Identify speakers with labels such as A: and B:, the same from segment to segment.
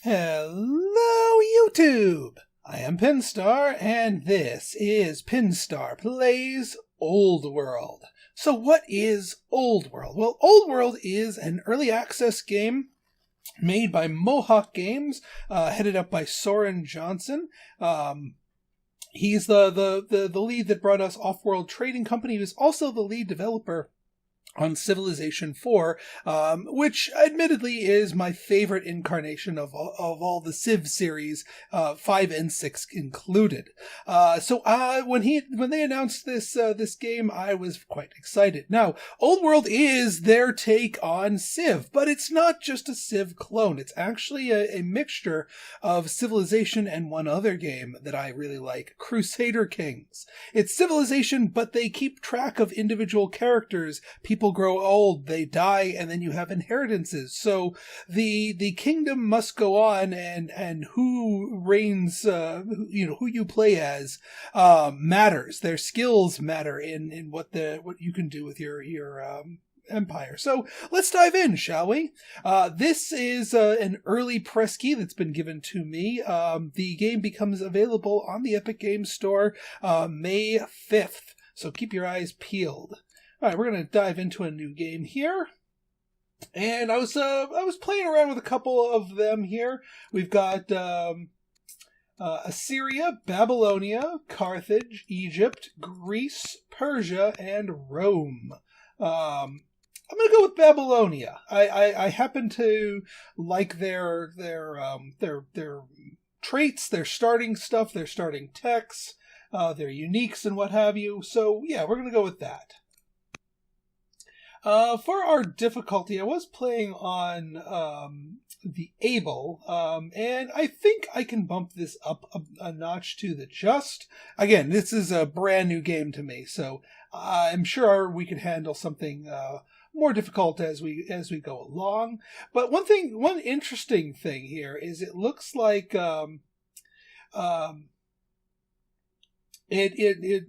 A: Hello, YouTube! I am Pinstar, and this is Pinstar Plays Old World. So what is Old World? Well, Old World is an early access game made by Mohawk Games, headed up by Soren Johnson. He's the lead that brought us Off-World Trading Company. He was also the lead developer on Civilization 4, which admittedly is my favorite incarnation of all the Civ series, 5 and 6 included. So when they announced this game, I was quite excited. Now, Old World is their take on Civ, but it's not just a Civ clone. It's actually a mixture of Civilization and one other game that I really like, Crusader Kings. It's Civilization, but they keep track of individual characters. People grow old, they die, and then you have inheritances. So the kingdom must go on, and who reigns, who you play as, matters. Their skills matter in what you can do with your empire. So let's dive in, shall we? This is an early press key that's been given to me. The game becomes available on the Epic Games Store May 5th. So keep your eyes peeled. All right, we're going to dive into a new game here. And I was playing around with a couple of them here. We've got Assyria, Babylonia, Carthage, Egypt, Greece, Persia, and Rome. I'm going to go with Babylonia. I happen to like their traits, their starting stuff, their starting techs, their uniques and what have you. So yeah, we're going to go with that. For our difficulty, I was playing on the Able, and I think I can bump this up a notch to the just. Again, this is a brand new game to me, so I'm sure we can handle something more difficult as we go along. But one interesting thing here is it looks like it's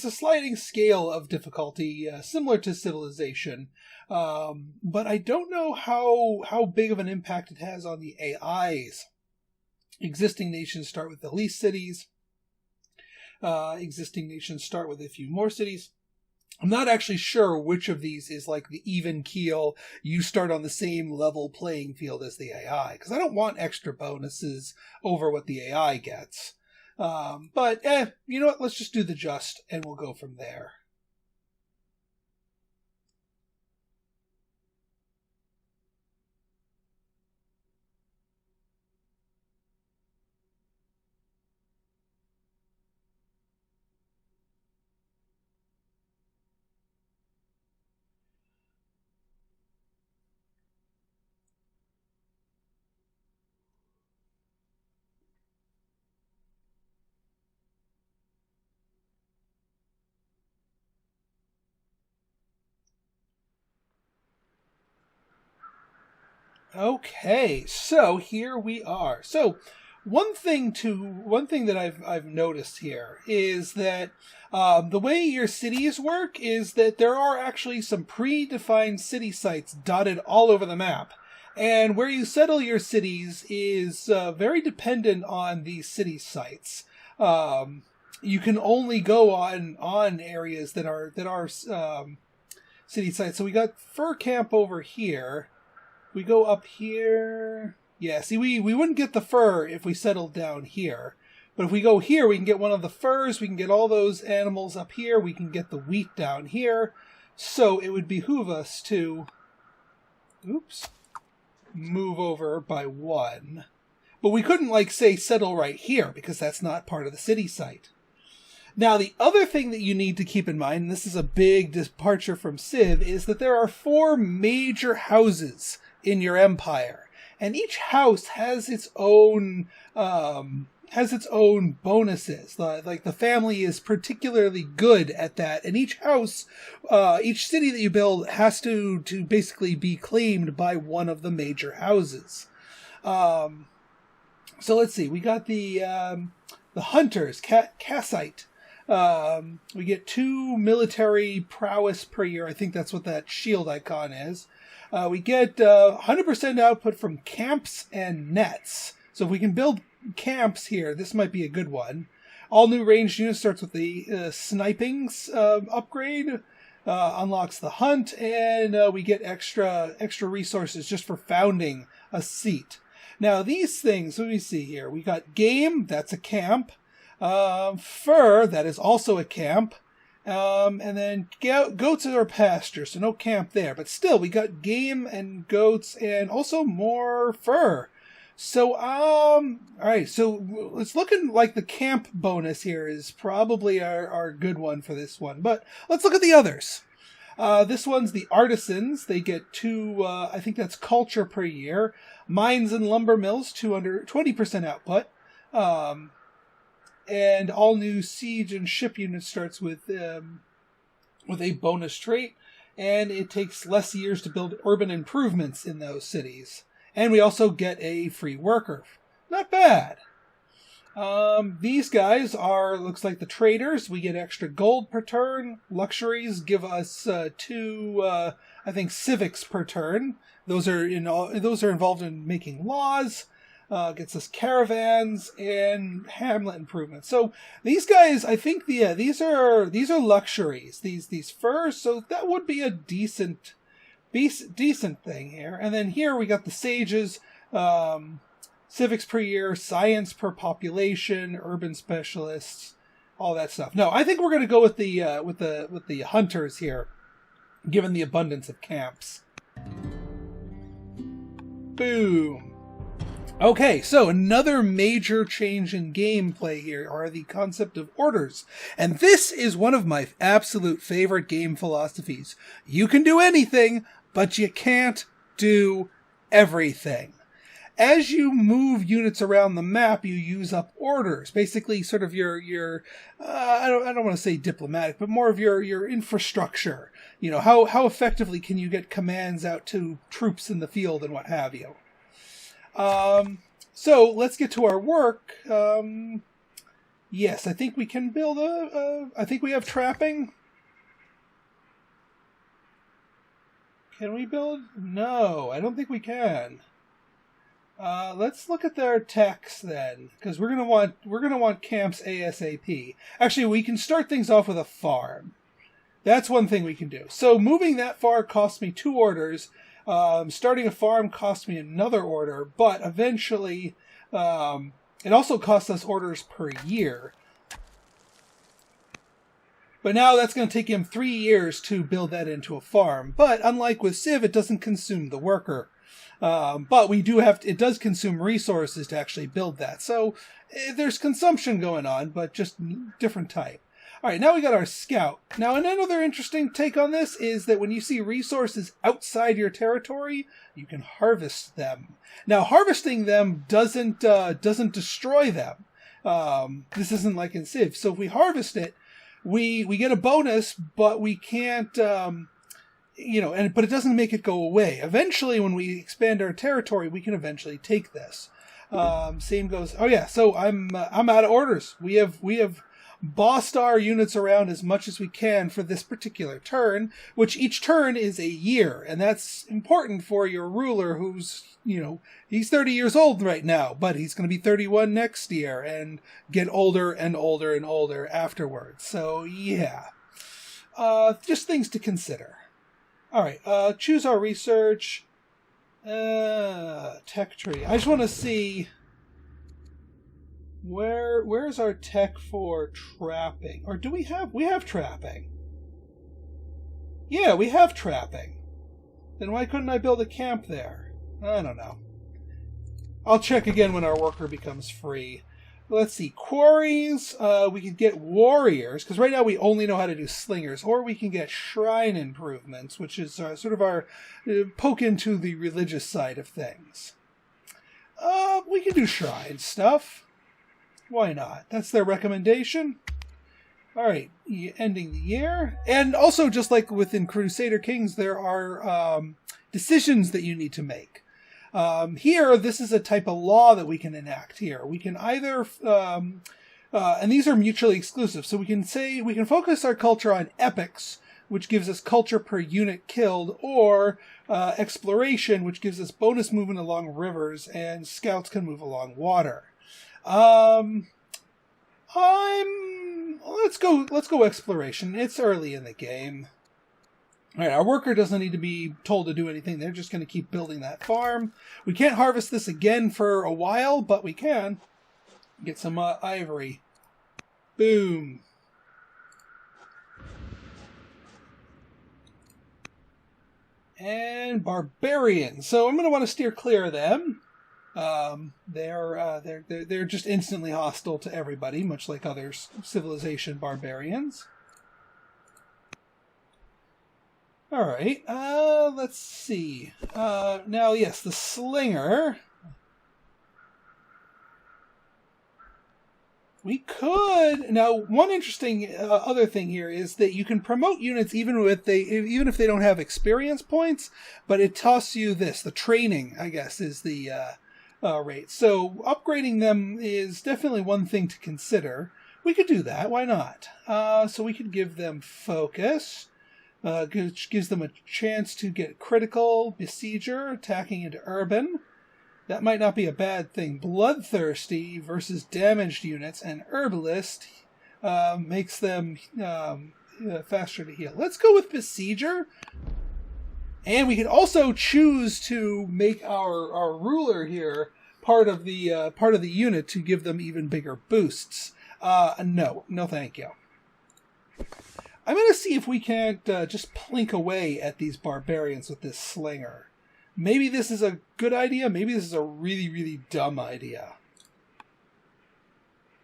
A: a sliding scale of difficulty, similar to Civilization, but I don't know how big of an impact it has on the AIs. Existing nations start with the least cities. Existing nations start with a few more cities. I'm not actually sure which of these is like the even keel, you start on the same level playing field as the AI, because I don't want extra bonuses over what the AI gets. But you know what? Let's just do the just, and we'll go from there. Okay, so here we are. So one thing that I've noticed here is that the way your cities work is that there are actually some predefined city sites dotted all over the map. And where you settle your cities is very dependent on these city sites. You can only go on areas that are city sites. So we got Fur Camp over here. We go up here. Yeah, see, we wouldn't get the fur if we settled down here. But if we go here, we can get one of the furs. We can get all those animals up here. We can get the wheat down here. So it would behoove us to, move over by one. But we couldn't, say, settle right here, because that's not part of the city site. Now, the other thing that you need to keep in mind, and this is a big departure from Civ, is that there are 4 major houses in your empire, and each house has its own bonuses. Like the family is particularly good at that, and each house, each city that you build has to basically be claimed by one of the major houses. So let's see, we got the hunters, Kassite. We get 2 military prowess per year. I think that's what that shield icon is. We get 100% output from camps and nets. So if we can build camps here, this might be a good one. All new ranged units starts with the sniping upgrade. Unlocks the hunt, and we get extra resources just for founding a seat. Now these things, let me see here. We got game, that's a camp. Fur, that is also a camp. And then goats are pasture, so no camp there. But still, we got game and goats and also more fur. So, alright, so it's looking like the camp bonus here is probably our good one for this one. But let's look at the others. This one's the Artisans. They get 2, I think that's culture per year. Mines and lumber mills, 20% output. And all new siege and ship units starts with a bonus trait. And it takes less years to build urban improvements in those cities. And we also get a free worker. Not bad. These guys are, looks like the traders. We get extra gold per turn. Luxuries give us 2, I think, civics per turn. Those are involved in making laws. Gets us caravans and hamlet improvements. So these guys, I think, these are luxuries. These furs. So that would be a decent thing here. And then here we got the sages. Civics per year, science per population, urban specialists, all that stuff. No, I think we're going to go with the hunters here, given the abundance of camps. Boom. Okay, so another major change in gameplay here are the concept of orders. And this is one of my absolute favorite game philosophies. You can do anything, but you can't do everything. As you move units around the map, you use up orders. Basically, sort of your I don't want to say diplomatic, but more of your infrastructure. You know, how effectively can you get commands out to troops in the field and what have you. So let's get to our work. Yes, I think we can build I think we have trapping. Can we build? No, I don't think we can. Let's look at their techs then, because we're gonna want camps ASAP. Actually, we can start things off with a farm. That's one thing we can do. So moving that far cost me 2 orders. Starting a farm cost me another order, but eventually it also costs us orders per year. But now that's going to take him 3 years to build that into a farm. But unlike with Civ, it doesn't consume the worker. But it does consume resources to actually build that. So there's consumption going on, but just different type. All right, now we got our scout. Now, another interesting take on this is that when you see resources outside your territory, you can harvest them. Now, harvesting them doesn't destroy them. This isn't like in Civ. So if we harvest it, we get a bonus, but we can't, but it doesn't make it go away. Eventually, when we expand our territory, we can eventually take this. Same goes. Oh yeah, so I'm out of orders. We have bossed our units around as much as we can for this particular turn, which each turn is a year, and that's important for your ruler who's, he's 30 years old right now, but he's going to be 31 next year and get older and older and older afterwards. So yeah, just things to consider. All right, choose our research. Tech tree. I just want to see where's our tech for trapping? Or do we have trapping? Yeah, we have trapping. Then why couldn't I build a camp there? I don't know. I'll check again when our worker becomes free. Let's see, quarries. We can get warriors, because right now we only know how to do slingers, or we can get shrine improvements, which is sort of our poke into the religious side of things. We can do shrine stuff. Why not? That's their recommendation. All right, ending the year. And also, just like within Crusader Kings, there are decisions that you need to make. Here, this is a type of law that we can enact here. We can either And these are mutually exclusive. So we can focus our culture on epics, which gives us culture per unit killed, or exploration, which gives us bonus movement along rivers, and scouts can move along water. Let's go exploration. It's early in the game. All right, our worker doesn't need to be told to do anything. They're just going to keep building that farm. We can't harvest this again for a while, but we can get some ivory. Boom. And barbarians. So I'm going to want to steer clear of them. They're just instantly hostile to everybody, much like other civilization barbarians. All right. Let's see. Now, yes, the slinger. We could now. One interesting other thing here is that you can promote units even if they don't have experience points, but it tosses you this. The training, I guess, is the rate. So upgrading them is definitely one thing to consider. We could do that. Why not? So we could give them focus, which gives them a chance to get critical, besieger, attacking into urban. That might not be a bad thing. Bloodthirsty versus damaged units, and herbalist makes them faster to heal. Let's go with besieger. And we can also choose to make our ruler here part of the unit to give them even bigger boosts. No, thank you. I'm going to see if we can't just plink away at these barbarians with this slinger. Maybe this is a good idea. Maybe this is a really, really dumb idea.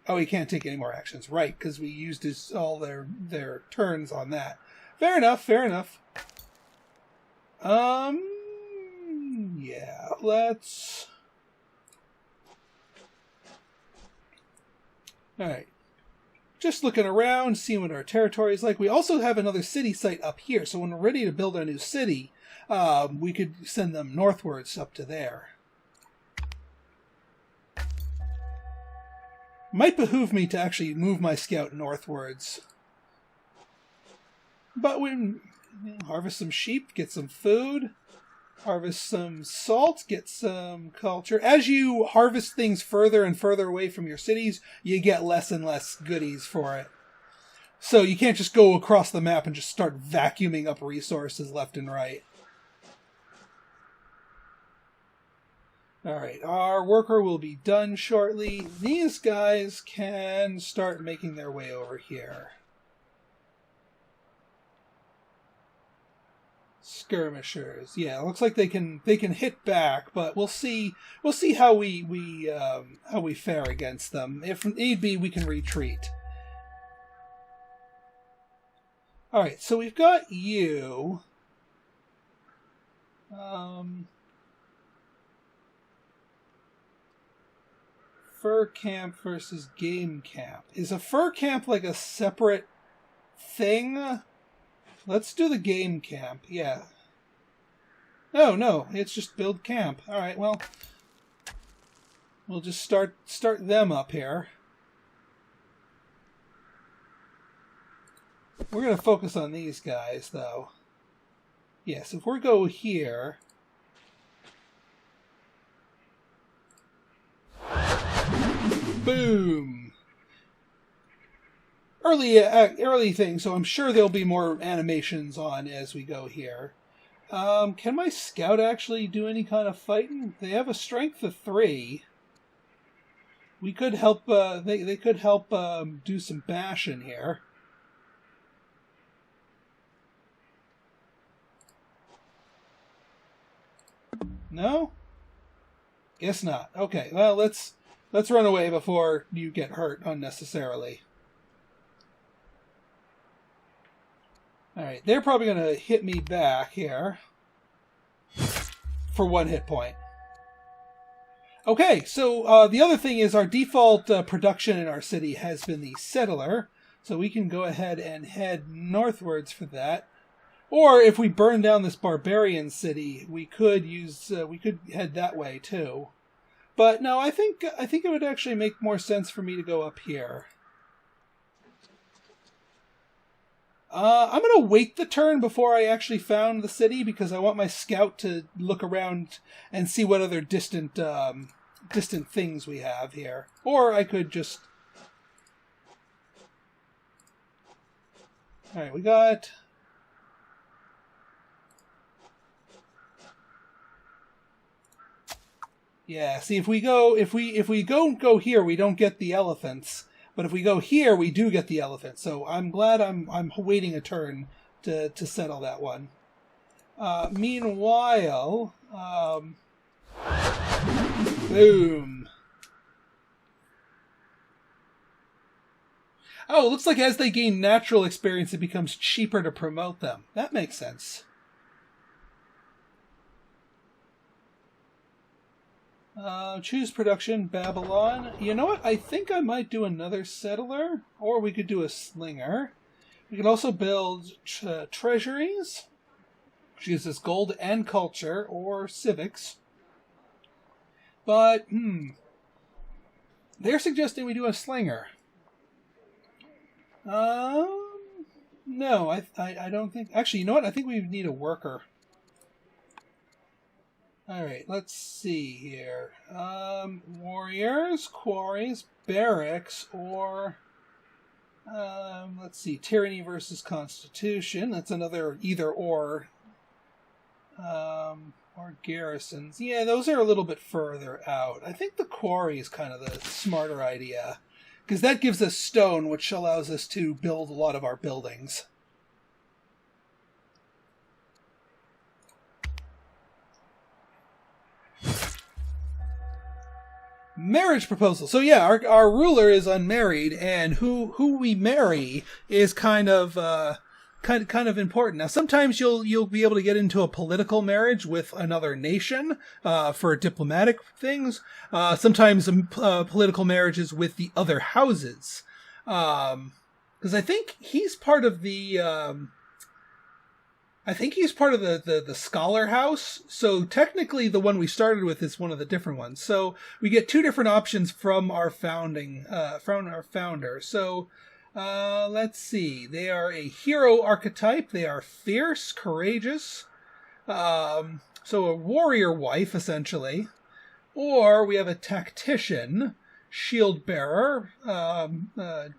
A: Oh, he can't take any more actions. Right, because we used all their turns on that. Fair enough. Yeah, let's... Alright. Just looking around, seeing what our territory is like. We also have another city site up here, so when we're ready to build our new city, we could send them northwards up to there. Might behoove me to actually move my scout northwards. But we harvest some sheep, get some food, harvest some salt, get some culture. As you harvest things further and further away from your cities, you get less and less goodies for it. So you can't just go across the map and just start vacuuming up resources left and right. Alright, our worker will be done shortly. These guys can start making their way over here. Skirmishers. Yeah, it looks like they can hit back, but we'll see how we fare against them. If need be, we can retreat. Alright, so we've got you. Fur camp versus game camp. Is a fur camp like a separate thing? Let's do the game camp. Yeah. No, it's just build camp. All right, well, we'll just start them up here. We're going to focus on these guys, though. Yes, if we go here... Boom! Early thing, so I'm sure there'll be more animations on as we go here. Can my scout actually do any kind of fighting? They have a strength of 3. We could help. They could help do some bashing here. No? Guess not. Okay. Well, let's run away before you get hurt unnecessarily. Alright, they're probably going to hit me back here for 1 hit point. Okay, so the other thing is our default production in our city has been the settler, so we can go ahead and head northwards for that. Or if we burn down this barbarian city, we could head that way too. But no, I think it would actually make more sense for me to go up here. I'm going to wait the turn before I actually found the city because I want my scout to look around and see what other distant things we have here. Or I could just... Alright, we got... Yeah, see, if we go here, we don't get the elephants. But if we go here, we do get the elephant. So I'm glad I'm waiting a turn to settle that one. Meanwhile, boom. Oh, it looks like as they gain natural experience, it becomes cheaper to promote them. That makes sense. Choose production, Babylon. You know what? I think I might do another settler, or we could do a slinger. We could also build treasuries, which gives us gold and culture, or civics. But, they're suggesting we do a slinger. No, I don't think... Actually, you know what? I think we need a worker. Alright, let's see here. Warriors, quarries, barracks, or... let's see, tyranny versus constitution. That's another either-or. Or garrisons. Yeah, those are a little bit further out. I think the quarry is kind of the smarter idea. Because that gives us stone, which allows us to build a lot of our buildings. Marriage proposal. So yeah, our ruler is unmarried, and who we marry is kind of important. Now, sometimes you'll be able to get into a political marriage with another nation for diplomatic things. Sometimes political marriages with the other houses, because I think he's part of the. I think he's part of the scholar house. So technically the one we started with is one of the different ones. So we get two different options from our founder. So let's see. They are a hero archetype. They are fierce, courageous. So a warrior wife, essentially. Or we have a tactician, shield bearer,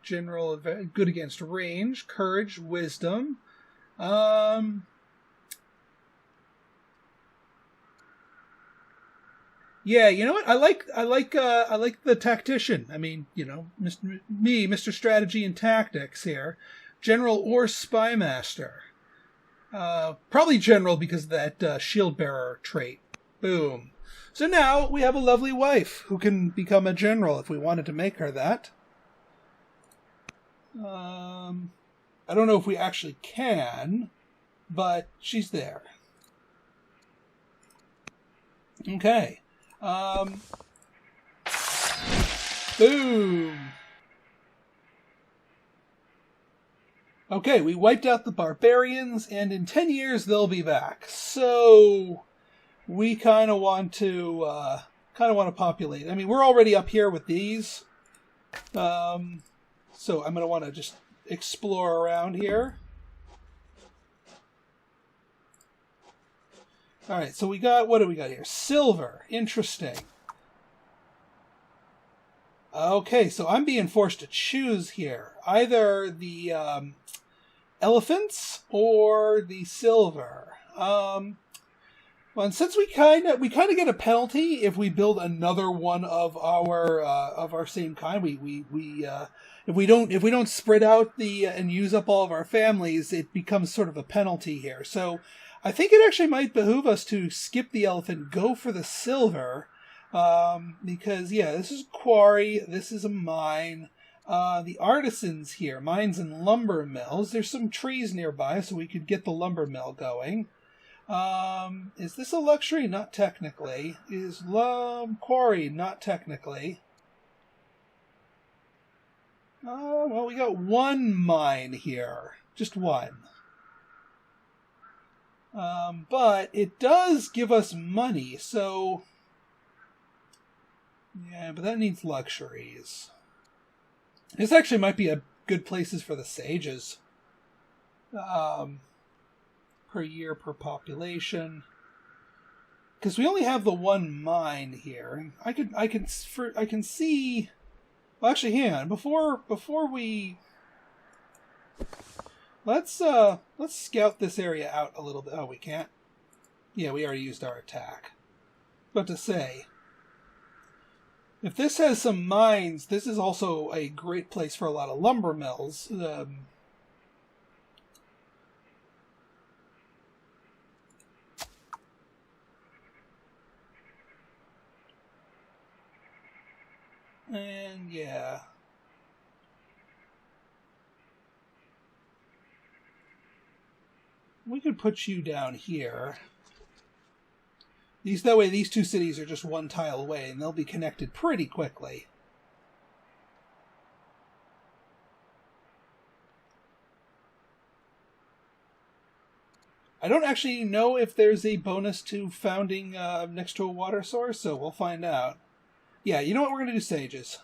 A: general, good against range, courage, wisdom. Yeah, you know what? I like the tactician. I mean, you know, Mr. Strategy and Tactics here. General or Spy Master. Probably General because of that Shield Bearer trait. Boom. So now we have a lovely wife who can become a general if we wanted to make her that. I don't know if we actually can, but she's there. Okay. Boom. Okay, we wiped out the barbarians, and in 10 years they'll be back. So we kind of want to populate. I mean, we're already up here with these. So I'm going to want to just explore around here. All right, so what do we got here? Silver. Interesting. Okay, so I'm being forced to choose here. Either the elephants or the silver. Well, and since we kind of get a penalty if we build another one of our same kind. If we don't spread out and use up all of our families, it becomes sort of a penalty here. So I think it actually might behoove us to skip the elephant, go for the silver, because, yeah, this is a quarry, this is a mine. The artisans here, mines and lumber mills. There's some trees nearby, so we could get the lumber mill going. Is this a luxury? Not technically. Is quarry? Not technically. Well, we got one mine here. Just one. But it does give us money, so... Yeah, but that needs luxuries. This actually might be a good places for the sages. per year per population. Because we only have the one mine here. I can see. Well, actually, hang on. Before we let's scout this area out a little bit. Oh, we can't. Yeah, we already used our attack. But to say, if this has some mines, this is also a great place for a lot of lumber mills. And yeah. We could put you down here. That way these two cities are just one tile away, and they'll be connected pretty quickly. I don't actually know if there's a bonus to founding next to a water source, so we'll find out. Yeah, you know what we're going to do, sages.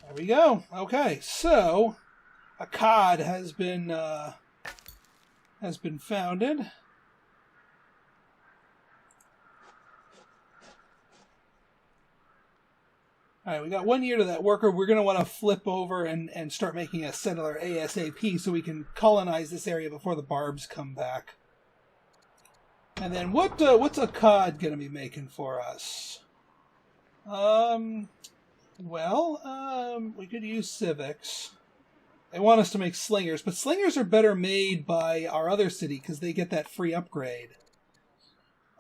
A: There we go. Okay, so Akkad has been founded. All right, we got 1 year to that worker. We're going to want to flip over and start making a settler ASAP so we can colonize this area before the barbs come back. And then what's Akkad going to be making for us? We could use civics. They want us to make slingers, but slingers are better made by our other city because they get that free upgrade.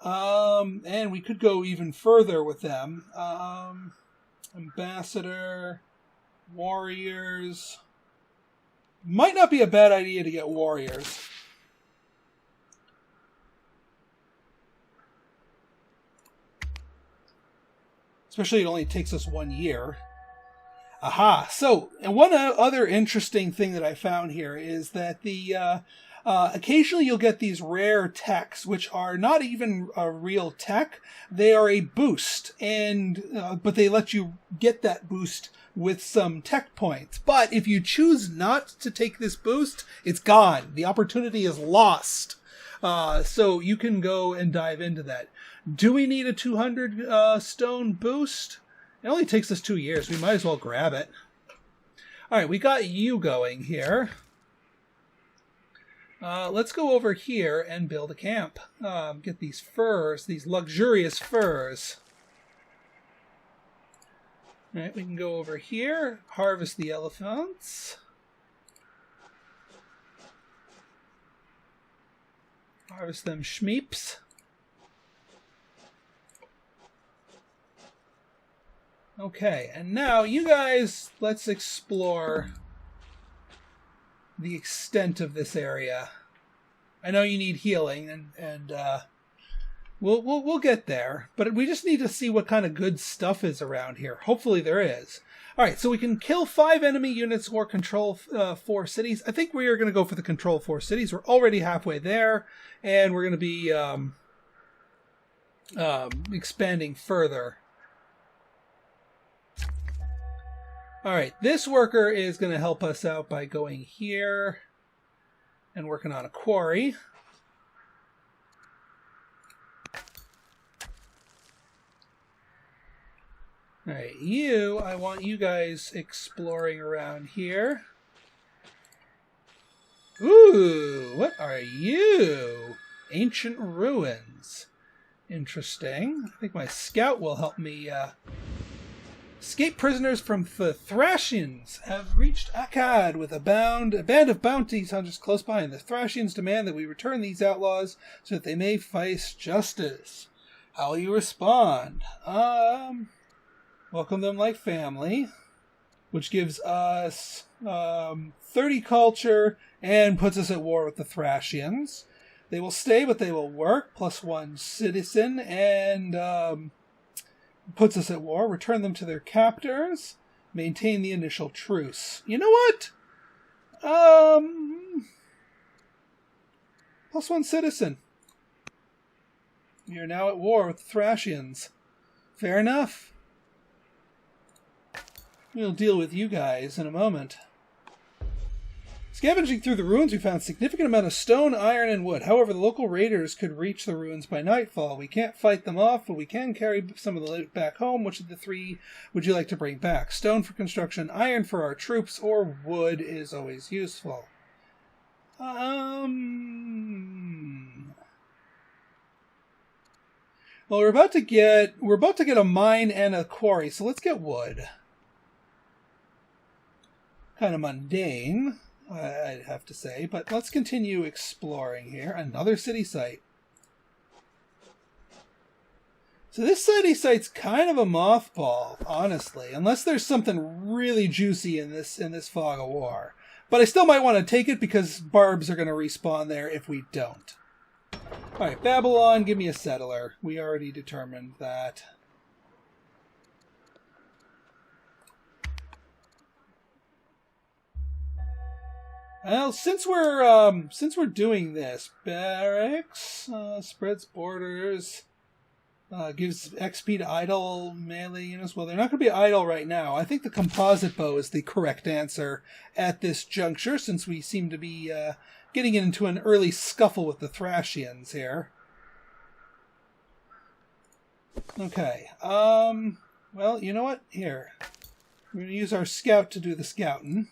A: And we could go even further with them. Ambassador, warriors. Might not be a bad idea to get warriors. Especially it only takes us 1 year. Aha! So, and one other interesting thing that I found here is that the occasionally you'll get these rare techs, which are not even a real tech. They are a boost, and but they let you get that boost with some tech points. But if you choose not to take this boost, it's gone. The opportunity is lost. So you can go and dive into that. Do we need a 200 stone boost? It only takes us 2 years. We might as well grab it. All right, we got you going here. Let's go over here and build a camp. Get these furs, these luxurious furs. All right, we can go over here, harvest the elephants. Harvest them schmeeps. Okay, and now you guys, let's explore the extent of this area. I know you need healing, and we'll get there, but we just need to see what kind of good stuff is around here. Hopefully there is. All right, so we can kill 5 enemy units or control 4 cities. I think we are going to go for the control 4 cities. We're already halfway there, and we're going to be expanding further. All right, this worker is going to help us out by going here and working on a quarry. All right, I want you guys exploring around here. Ooh, what are you? Ancient ruins. Interesting. I think my scout will help me. Escaped prisoners from the Thracians have reached Akkad with a band of bounty hunters close by, and the Thracians demand that we return these outlaws so that they may face justice. How will you respond? Welcome them like family, which gives us 30 culture and puts us at war with the Thracians. They will stay, but they will work, +1 citizen, and puts us at war. Return them to their captors. Maintain the initial truce. You know what? +1 citizen. You're now at war with the Thracians. Fair enough. We'll deal with you guys in a moment. Scavenging through the ruins, we found a significant amount of stone, iron, and wood. However, the local raiders could reach the ruins by nightfall. We can't fight them off, but we can carry some of the loot back home. Which of the three would you like to bring back? Stone for construction, iron for our troops, or wood is always useful. Well, we're about to get a mine and a quarry, so let's get wood. Kind of mundane, I'd have to say, but let's continue exploring here. Another city site. So this city site's kind of a mothball, honestly, unless there's something really juicy in this fog of war. But I still might want to take it because barbs are going to respawn there if we don't. Alright, Babylon, give me a settler. We already determined that. Well, since we're doing this, barracks spreads borders, gives XP to idle melee units. Well, they're not going to be idle right now. I think the composite bow is the correct answer at this juncture, since we seem to be getting into an early scuffle with the Thracians here. Okay. Well, you know what? Here, we're going to use our scout to do the scouting.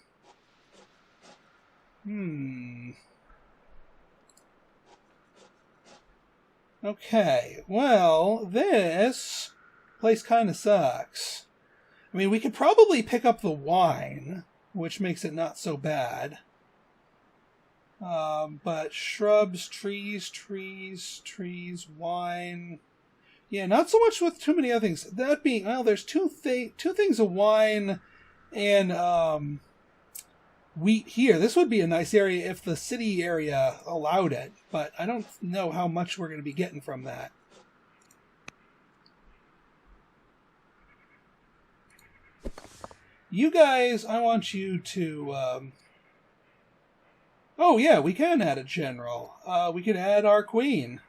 A: Okay, well, this place kind of sucks. I mean, we could probably pick up the wine, which makes it not so bad. But shrubs, trees, wine. Yeah, not so much with too many other things. That being, well, there's two things of wine and, wheat here. This would be a nice area if the city area allowed it, but I don't know how much we're going to be getting from that. You guys, I want you to... Oh yeah, we can add a general. We could add our queen.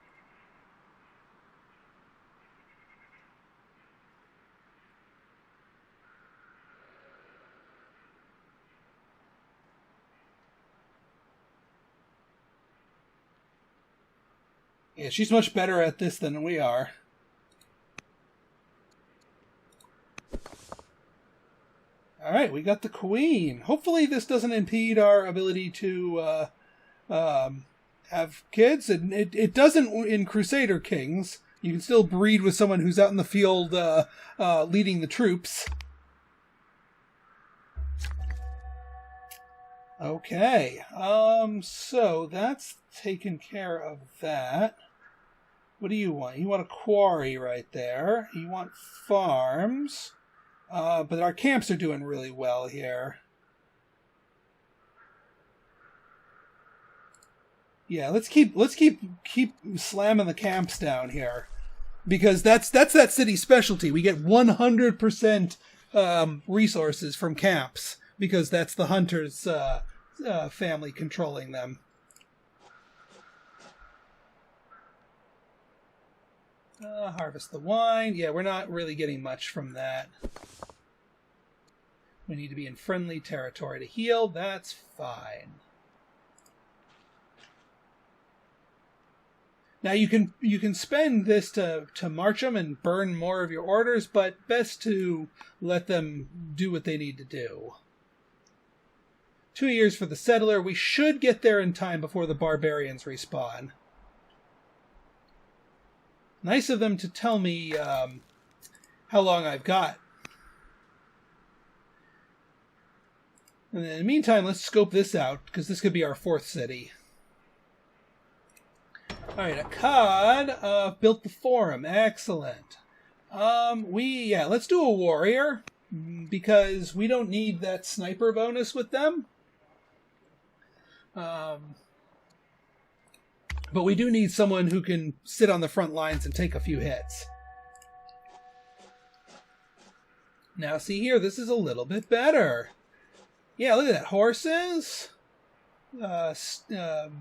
A: Yeah, she's much better at this than we are. Alright, we got the queen. Hopefully this doesn't impede our ability to have kids. And it doesn't in Crusader Kings. You can still breed with someone who's out in the field leading the troops. Okay, so that's taken care of that. What do you want? You want a quarry right there. You want farms. But our camps are doing really well here. Yeah, let's keep slamming the camps down here. Because that's that city's specialty. We get 100% resources from camps. Because that's the hunter's family controlling them. Harvest the wine. Yeah, we're not really getting much from that. We need to be in friendly territory to heal. That's fine. Now you can spend this to march them and burn more of your orders, but best to let them do what they need to do. 2 years for the settler. We should get there in time before the barbarians respawn. Nice of them to tell me how long I've got. And in the meantime, let's scope this out, because this could be our 4th city. Alright, Akkad built the forum. Excellent. Let's do a warrior, because we don't need that sniper bonus with them. But we do need someone who can sit on the front lines and take a few hits. Now, see here, this is a little bit better. Yeah, look at that. Horses.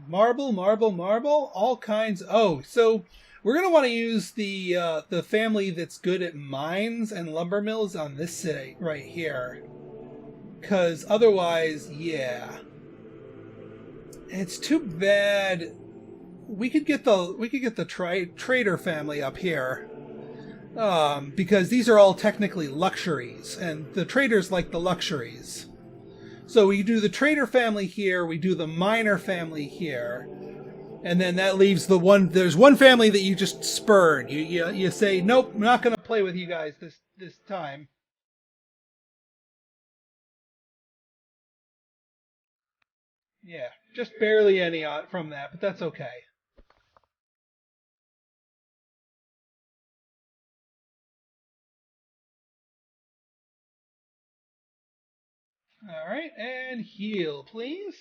A: Marble, all kinds. Oh, so we're going to want to use the family that's good at mines and lumber mills on this city right here. because otherwise, yeah. It's too bad. We could get the trader family up here. Because these are all technically luxuries, and the traders like the luxuries. So we do the trader family here, we do the miner family here, and then that leaves there's one family that you just spurn. You say, nope, I'm not going to play with you guys this time. Yeah, just barely any from that, but that's okay. All right, and heal, please.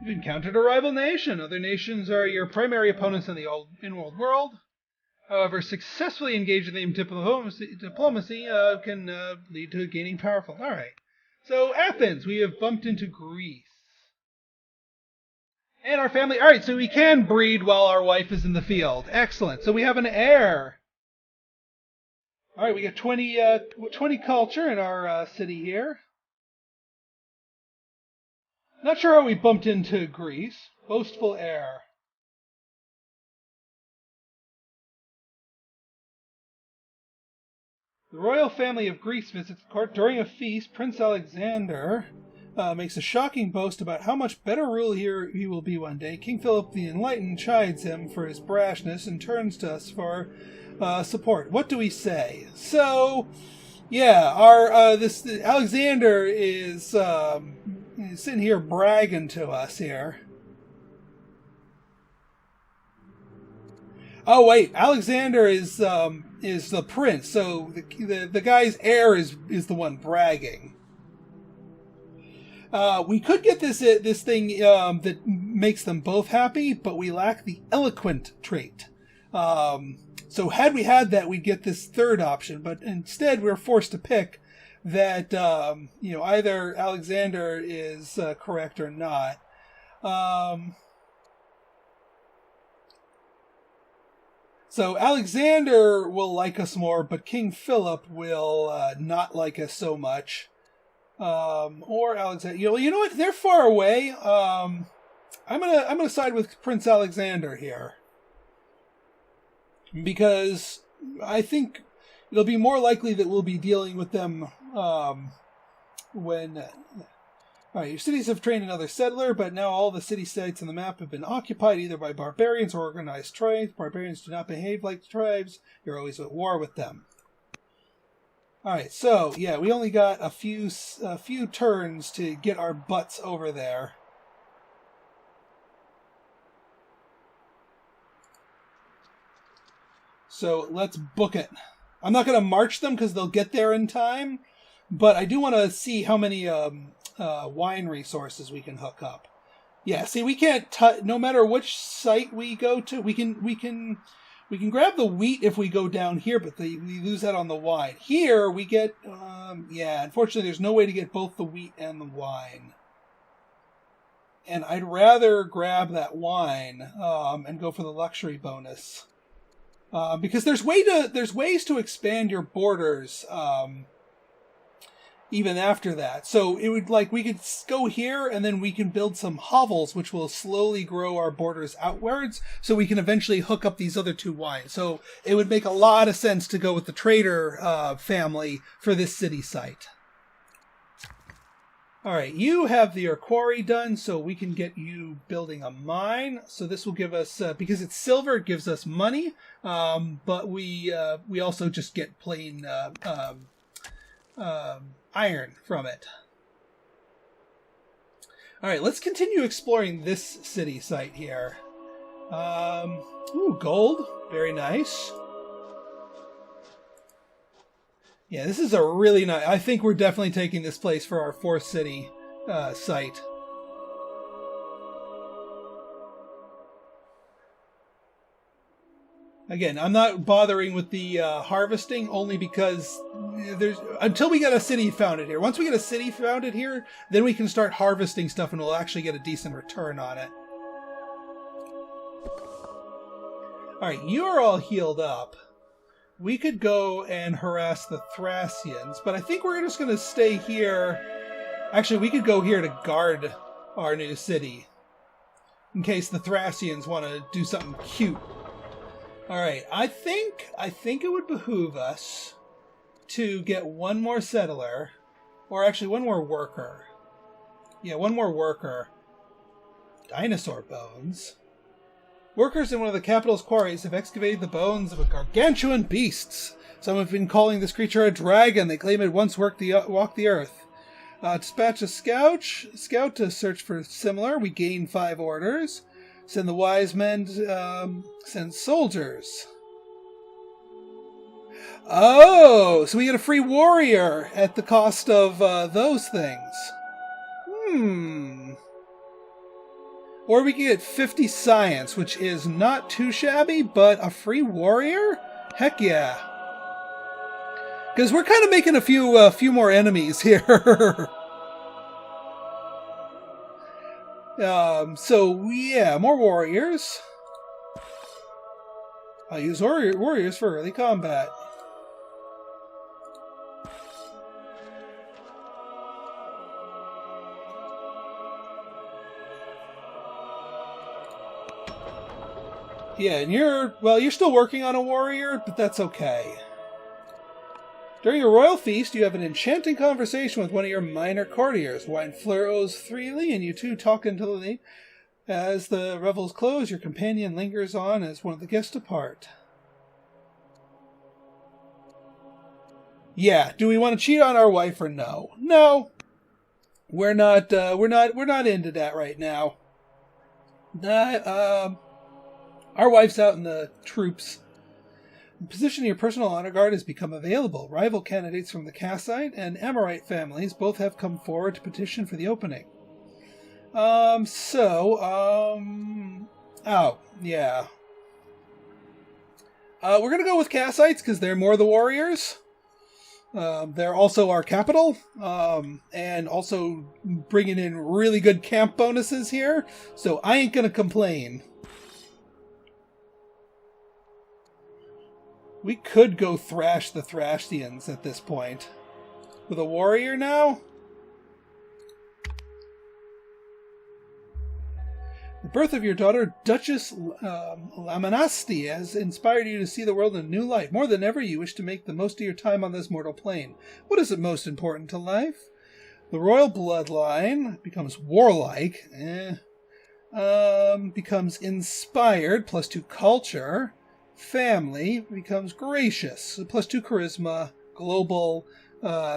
A: You've encountered a rival nation. Other nations are your primary opponents in the in-world world. However, successfully engaged in the diplomacy can lead to gaining powerful. All right. So Athens, we have bumped into Greece. And our family. All right, so we can breed while our wife is in the field. Excellent. So we have an heir. All right, we got 20 culture in our city here. Not sure how we bumped into Greece. Boastful heir. The royal family of Greece visits the court during a feast. Prince Alexander makes a shocking boast about how much better ruler he will be one day. King Philip the Enlightened chides him for his brashness and turns to us for support. What do we say? So, yeah, this Alexander is sitting here bragging to us here. Oh wait, Alexander is the prince, so the guy's heir is the one bragging. We could get this thing that makes them both happy, but we lack the eloquent trait. So had we had that, we'd get this third option, but instead we're forced to pick that either Alexander is correct or not. So Alexander will like us more, but King Philip will not like us so much. Or Alexander, you know what? They're far away. I'm gonna side with Prince Alexander here, because I think it'll be more likely that we'll be dealing with them when. All right, your cities have trained another settler, but now all the city sites on the map have been occupied either by barbarians or organized tribes. Barbarians do not behave like tribes. You're always at war with them. All right, so yeah, we only got a few turns to get our butts over there. So let's book it. I'm not going to march them because they'll get there in time, but I do want to see how many wine resources we can hook up. Yeah, see, we can't no matter which site we go to, we can grab the wheat if we go down here, but we lose that on the wine. Here we get unfortunately there's no way to get both the wheat and the wine. And I'd rather grab that wine and go for the luxury bonus. Because there's ways to expand your borders even after that. So it would we could go here and then we can build some hovels which will slowly grow our borders outwards so we can eventually hook up these other two wines. So it would make a lot of sense to go with the trader family for this city site. All right, you have your quarry done, so we can get you building a mine. So this will give us, because it's silver, it gives us money, but we also just get plain iron from it. All right, let's continue exploring this city site here. Ooh, gold, very nice. Yeah, this is a really nice... I think we're definitely taking this place for our fourth city site. Again, I'm not bothering with the harvesting only because until we get a city founded here. Once we get a city founded here, then we can start harvesting stuff and we'll actually get a decent return on it. Alright, you're all healed up. We could go and harass the Thracians, but I think we're just going to stay here. Actually, we could go here to guard our new city, in case the Thracians want to do something cute. Alright, I think it would behoove us to get one more settler, or actually one more worker. Yeah, one more worker. Dinosaur bones. Workers in one of the capital's quarries have excavated the bones of a gargantuan beast. Some have been calling this creature a dragon. They claim it once walked the earth. Dispatch a scout to search for similar. We gain 5 orders. Send the wise men, send soldiers. Oh, so we get a free warrior at the cost of those things. Or we can get 50 science, which is not too shabby, but a free warrior? Heck yeah. Because we're kind of making a few more enemies here. So yeah, more warriors. I'll use warriors for early combat. Yeah, and you're still working on a warrior, but that's okay. During a royal feast, you have an enchanting conversation with one of your minor courtiers. Wine flows freely, and you two talk until the... As the revels close, your companion lingers on as one of the guests depart. Yeah, do we want to cheat on our wife or no? No. We're not into that right now. Our wife's out in the troops. The position of your personal honor guard has become available. Rival candidates from the Kassite and Amorite families both have come forward to petition for the opening. Oh, yeah. We're going to go with Kassites because they're more the warriors. They're also our capital, and also bringing in really good camp bonuses here. So I ain't going to complain. We could go thrash the Thracians at this point. With a warrior now? The birth of your daughter, Duchess Lamanasti, has inspired you to see the world in a new light. More than ever, you wish to make the most of your time on this mortal plane. What is it most important to life? The royal bloodline becomes warlike. Becomes inspired, +2 culture. Family becomes gracious, +2 charisma. Global,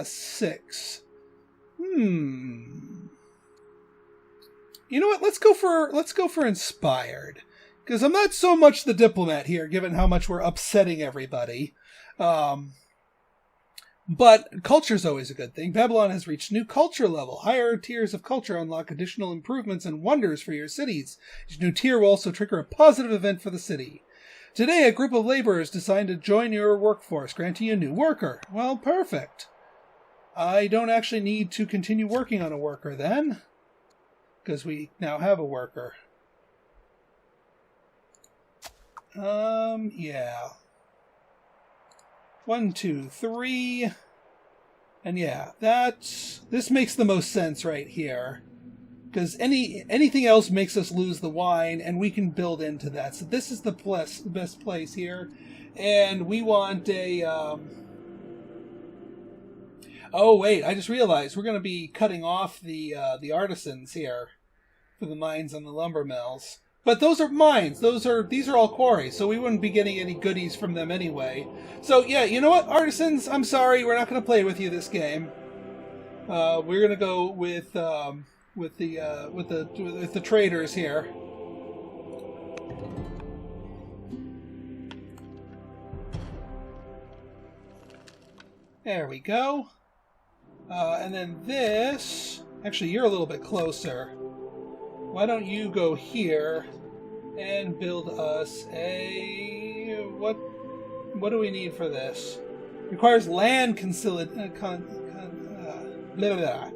A: 6. You know what? Let's go for inspired, because I'm not so much the diplomat here, given how much we're upsetting everybody. But culture's always a good thing. Babylon has reached new culture level. Higher tiers of culture unlock additional improvements and wonders for your cities. Each new tier will also trigger a positive event for the city. Today, a group of laborers decided to join your workforce, granting you a new worker. Well, perfect. I don't actually need to continue working on a worker then, because we now have a worker. Yeah. 1, 2, 3. And yeah, this makes the most sense right here. Because anything else makes us lose the wine, and we can build into that. So this is the best place here. And we want a... Oh, wait, I just realized we're going to be cutting off the artisans here for the mines and the lumber mills. But those are mines. These are all quarries, so we wouldn't be getting any goodies from them anyway. So yeah, you know what, artisans? I'm sorry, we're not going to play with you this game. We're going to go with the traders here. There we go. And then this... Actually, you're a little bit closer. Why don't you go here and build us a... What do we need for this? Requires land blah, blah, blah.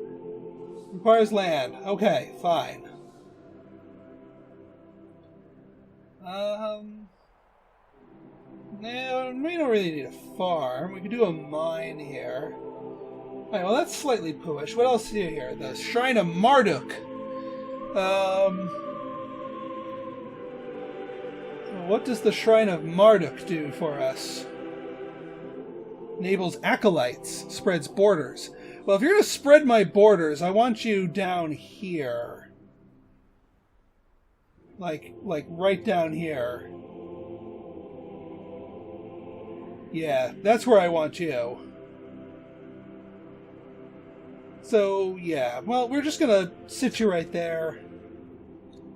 A: Requires land. Okay, fine. No, we don't really need a farm. We could do a mine here. Alright, well that's slightly pooish. What else do you here? The Shrine of Marduk. What does the Shrine of Marduk do for us? Enables acolytes, spreads borders. Well, if you're going to spread my borders, I want you down here. Like right down here. Yeah, that's where I want you. So, yeah. Well, we're just going to sit you right there.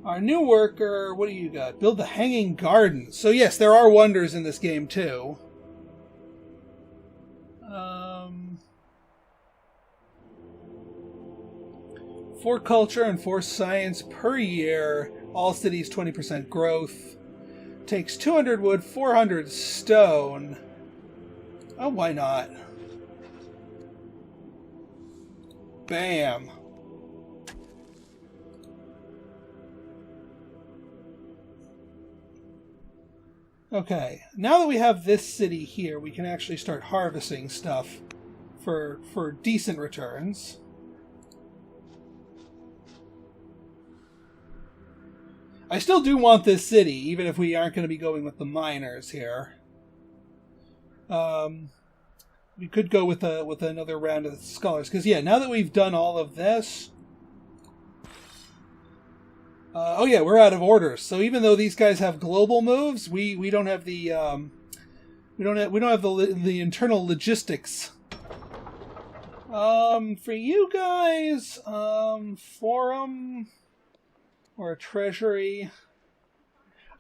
A: Our new worker, what do you got? Build the Hanging Gardens. So, yes, there are wonders in this game, too. 4 culture and 4 science per year. All cities 20% growth. Takes 200 wood, 400 stone. Oh, why not? Bam. Okay, now that we have this city here, we can actually start harvesting stuff for decent returns. I still do want this city, even if we aren't going to be going with the miners here. We could go with another round of the scholars, because yeah, now that we've done all of this, oh yeah, we're out of orders. So even though these guys have global moves, we don't have the we don't have the internal logistics. For you guys, forum or a treasury.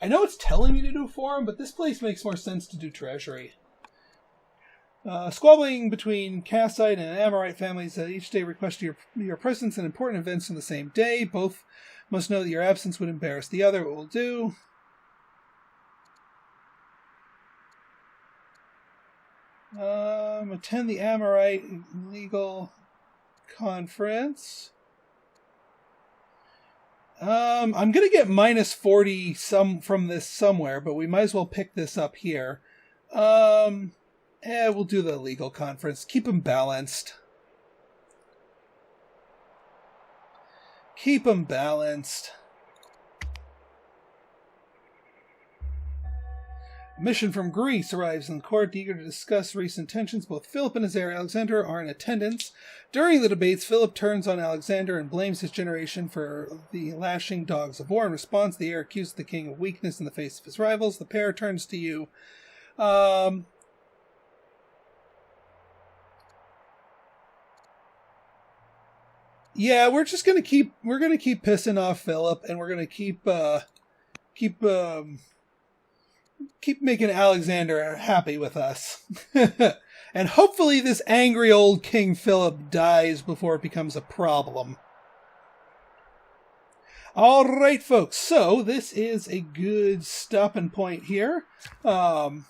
A: I know it's telling me to do forum, but this place makes more sense to do treasury. Squabbling between Kassite and Amorite families that each day request your presence in important events on the same day. Both must know that your absence would embarrass the other. What we'll do. Attend the Amorite legal conference. I'm going to get minus 40 from this somewhere, but we might as well pick this up here. We'll do the legal conference. Keep them balanced. Keep them balanced. A mission from Greece arrives in the court, eager to discuss recent tensions. Both Philip and his heir Alexander are in attendance. During the debates, Philip turns on Alexander and blames his generation for the lashing dogs of war. In response, the heir accuses the king of weakness in the face of his rivals. The pair turns to you. Yeah, we're just gonna keep pissing off Philip, and we're gonna keep making Alexander happy with us. And hopefully this angry old King Philip dies before it becomes a problem. Alright, folks, so this is a good stopping point here. We're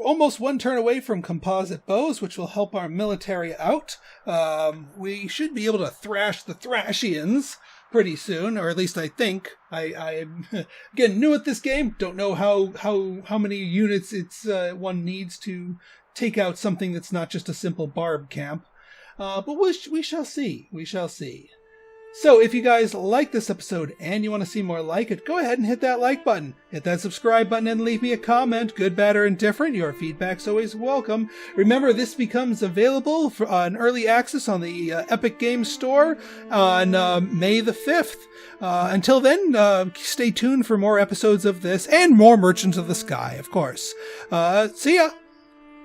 A: almost one turn away from composite bows, which will help our military out. We should be able to thrash the Thracians pretty soon, or at least I think. I'm again new at this game. Don't know how many units one needs to take out something that's not just a simple barb camp. But we shall see. We shall see. So if you guys like this episode and you want to see more like it, go ahead and hit that like button. Hit that subscribe button and leave me a comment, good, bad, or indifferent. Your feedback's always welcome. Remember, this becomes available on early access on the Epic Games Store on May the 5th. Until then, stay tuned for more episodes of this and more Merchants of the Sky, of course. See ya!